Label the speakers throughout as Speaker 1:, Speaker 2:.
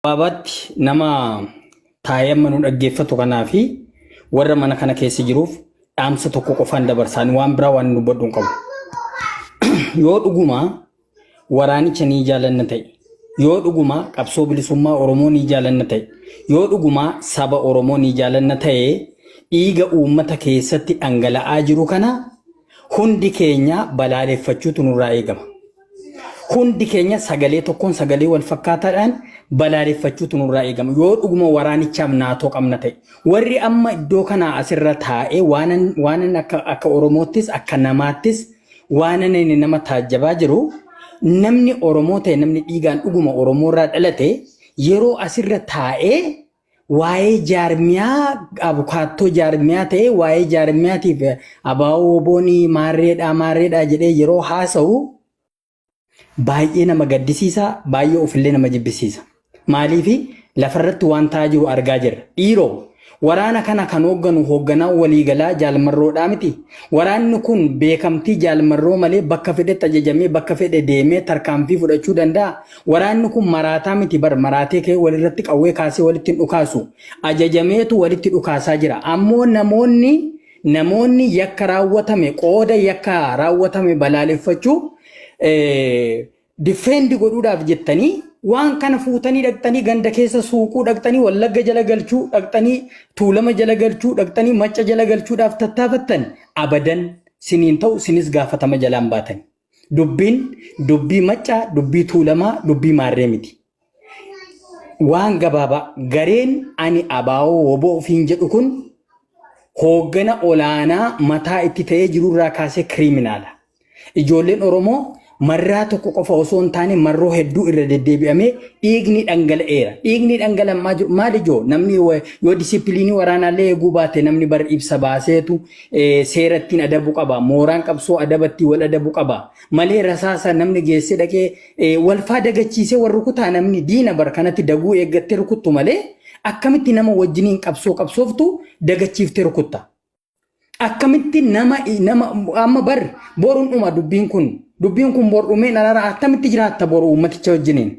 Speaker 1: Baabatti nama taayamma nu dhaggeeffatu kanaa fi warra mana kana keessa jiruuf dhaamsa tokko qofaan dabarsaan waan biraa waan dubbadhu qabu. Yoo dhuguma waraanicha ni jaalanna ta'e, yoo dhuguma qabsoo bilisummaa Oromoo ni jaalanna ta'e, yoo dhuguma saba Oromoo ni jaalanna ta'e, dhiiga uummata keessatti dhangala'aa jiru kana hundi keenya balaaleffachuutu nurraa eegama. Hundi keenya sagalee tokkoon sagalee wal fakkaataadhaan balaaleffachuutu nurraa eegama. Yoo dhuguma waraanichaaf naatoo qabna ta'e, warri amma iddoo kana asirra taa'ee waanan akka Oromoottis akka namaattis waanan inni nama taajjabaa jiru, namni Oromoo ta'e namni dhiigaan dhuguma Oromoorraa dhalate yeroo asirra taa'ee waa'ee jaarmiyaa abukaattoo jaarmiyaa ta'e waa'ee jaarmiyaatiif abaa'oo boonii maarreedhaa jedhee yeroo haasa'u baay'ee nama gaddisiisa, baay'ee ofillee nama jibbisiisa. Maaliifi lafarratti waan ta'aa jiru argaa jirra. Dhiiroo waraana kana kan hoogganu hoogganaa waliigalaa jaalmarroodhaa miti. Waraanni kun beekamtii jaalmarroo malee bakka fedhetti ajajamee bakka fedhe deemee tarkaanfii fudhachuu danda'a. Waraanni kun maraataa miti, bar maraatee ka'ee walirratti qawwee kaasee walitti hin dhukaasu. Ajajameetu walitti dhukaasaa jira. Ammoo namoonni yakka raawwatame qooda yakka raawwatame balaaleffachuu difeendi godhuudhaaf jettanii waan kana fuutanii dhaqxanii ganda keessa suuquu dhaqxanii wallagga jala galchuu dhaqxanii tuulama jala galchuu dhaqxanii macca jala galchuudhaaf tattaafattan abadan siniin ta'u sinis gaafatama jalaan baatan. Dubbii maccaa, dubbii tuulamaa, dubbii maarree miti. Waan gabaabaa gareen ani abaa'oo woboo ofiin jedhu kun hooggana olaanaa mataa itti ta'ee jirurraa kaasee kiriminaala. Ijoolleen Oromoo marraa tokko qofa osoo hin taane marroo hedduu irra deddeebi'amee dhiigni dhangala'eera. Dhiigni dhangala'aa jiru maali joo? Namni yoo disippiliinii waraanaallee eeguu baate namni bar ibsa baaseetu seera ittiin adabu qaba. Mooraan qabsoo adabatti wal adabu qaba. Malee rasaasa namni geessee dhaqee walfaa dagachiisee warra rukutaa namni diina bar kanatti daguu eeggattee rukuttu malee akkamitti nama wajjiniin qabsooftu dagachiiftee rukutta? Akkamitti nama amma bar boruun dhuma dubbiin kun bor dhumee nararaa akkamitti jiraatta boru uummaticha wajjiniin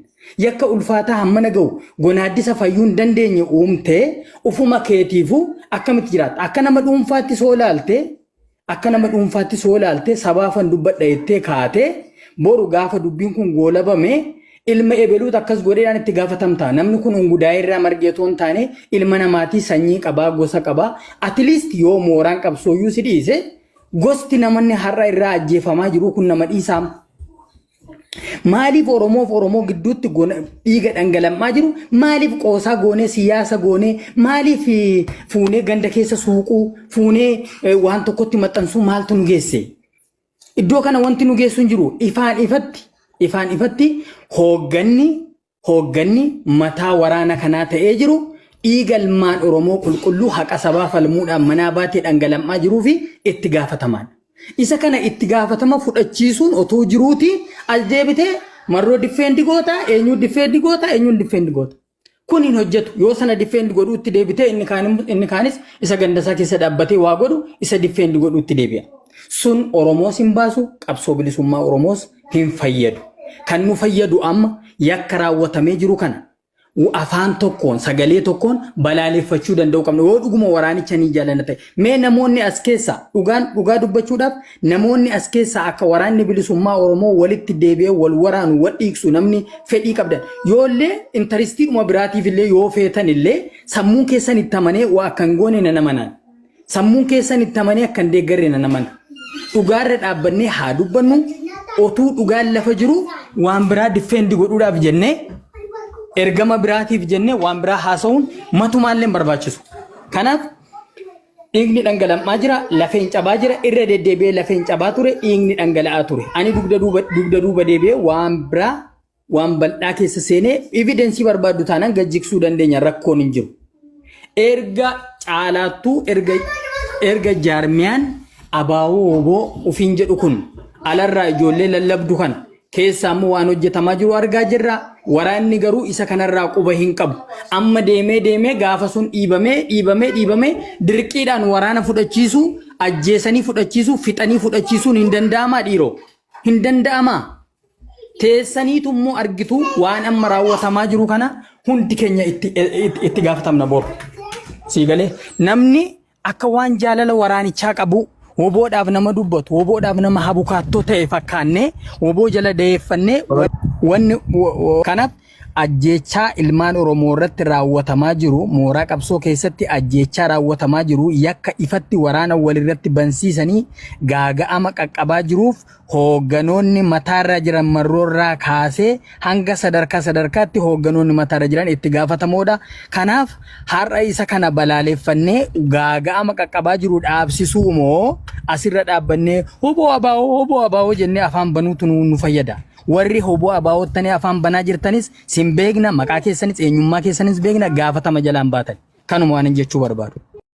Speaker 1: yakka ulfaataa hammana ga'u gonaaddisa fayyuu hin dandeenye uumtee ufuma keetiifu akkamitti jiraatta? Akka nama dhuunfaatti soo laaltee sabaafan dubbadha jettee kaatee boru gaafa dubbiin kun goolabame ilma ebeluut akkas godheedhaan itti gaafatamta. Namni kun ungudaa'ee irraa margeetoo hin taane ilma namaatii sanyii qabaa, gosa qabaa. At least yoo mooraan qabsooyyuu si dhiise gosti namanni har'a irraa ajjeefamaa jiru kun nama dhiisaam. Maaliif Oromoo gidduutti dhiiga dhangala'aa jiru? Maaliif qoosaa goonee siyaasa goonee maaliif fuunee ganda keessa suuquu fuunee waan tokkotti maxxansuu maaltu nu geesse? Iddoo kana wanti nu geessu hin jiru. Ifaan ifatti hoogganni mataa waraana kanaa ta'ee jiru dhiiga ilmaan Oromoo qulqulluu haqa sabaa falmuudhaan manaa baatee dhangala'aa jiruu fi itti gaafatamaan. Isa kana itti gaafatama fudhachiisuun otoo jiruuti as deebitee marroo difeendi goota, eenyuun difeendi goota. Kun hin hojjetu. Yoo sana difeendi godhuutti deebitee inni kaanis isa gandasaa keessa dhaabbatee waa godhu isa difeendi godhuutti deebi'a. Sun Oromoos hin baasu, qabsoo bilisummaa Oromoos hin fayyadu. Kan nu fayyadu amma yakka raawwatamee jiru kana afaan tokkoon sagalee tokkoon balaaleffachuu danda'u qabna. Yoo dhuguma waraanicha ni jaalanna ta'e mee namoonni as keessa dhugaa dubbachuudhaaf namoonni as keessa akka waraanni bilisummaa Oromoo walitti deebi'ee wal waraanu wal dhiigsu namni fedhii qabdan yoollee intaristiidhuma biraatiif illee yoo feetan illee sammuun keessan itti amanee waa akkan goone na namanaan sammuun keessan itti amanee akkan deeggarre na namana. Dhugaarra dhaabbannee haa dubbannu. Otuu dhugaan lafa jiru waan biraa difeendi godhuudhaaf jennee ergama biraatiif jennee waan biraa haasa'uun matumaallee barbaachisu. Kanaaf dhiigni dhangala'aa jira, lafeen cabaa jira, irra deddeebi'ee lafeen cabaa ture, dhiigni dhangala'aa ture. Ani dugda duuba deebi'ee waan biraa waan bal'aa keessa seenee evidensii barbaaddu taanaan gajjiksuu dandeenya, rakkoon hin jiru. Erga caalaattuu erga jaarmiyaan abaa'oo woboo ofiin jedhu kun alarraa ijoollee lallabdu kana keessaa immoo waan hojjetamaa jiru argaa jirra. Waraanni garuu isa kanarraa quba hin qabu. Amma deemee gaafa sun dhiibamee dirqiidhaan waraana fudhachiisu, ajjeesanii fudhachiisu, fixanii fudhachiisuun hin danda'amaa dhiiroo. Hin danda'amaa. teessaniitu immoo argitu waan amma raawwatamaa jiru kana hundi keenya itti gaafatamna bor. Siigalee namni akka waan jaalala waraanichaa qabu woboodhaaf nama dubbatu woboodhaaf nama habukaattoo ta'e fakkaannee woboo jala deeffannee wanni kanaaf ajjechaa ilmaan Oromoo irratti raawwatamaa jiru mooraa qabsoo keessatti ajjechaa raawwatamaa jiru yakka ifatti waraana walirratti bansiisanii gaaga'ama qaqqabaa jiruuf hoogganoonni mataarra jiran marroorraa kaasee hanga sadarkaatti hoogganoonni mataarra jiran itti gaafatamoodha. Kanaaf har'a isa kana balaaleffannee gaaga'ama qaqqabaa jiru dhaabsisuu moo asirra dhaabbannee hoboo abaa'oo jennee afaan banuutu nu fayyada. Warri hoboo abaa'ottanii afaan banaa jirtanis sin beekna maqaa keessanis eenyummaa keessanis beekna gaafatama jalaan baatan kanuma waan jechuu barbaadu.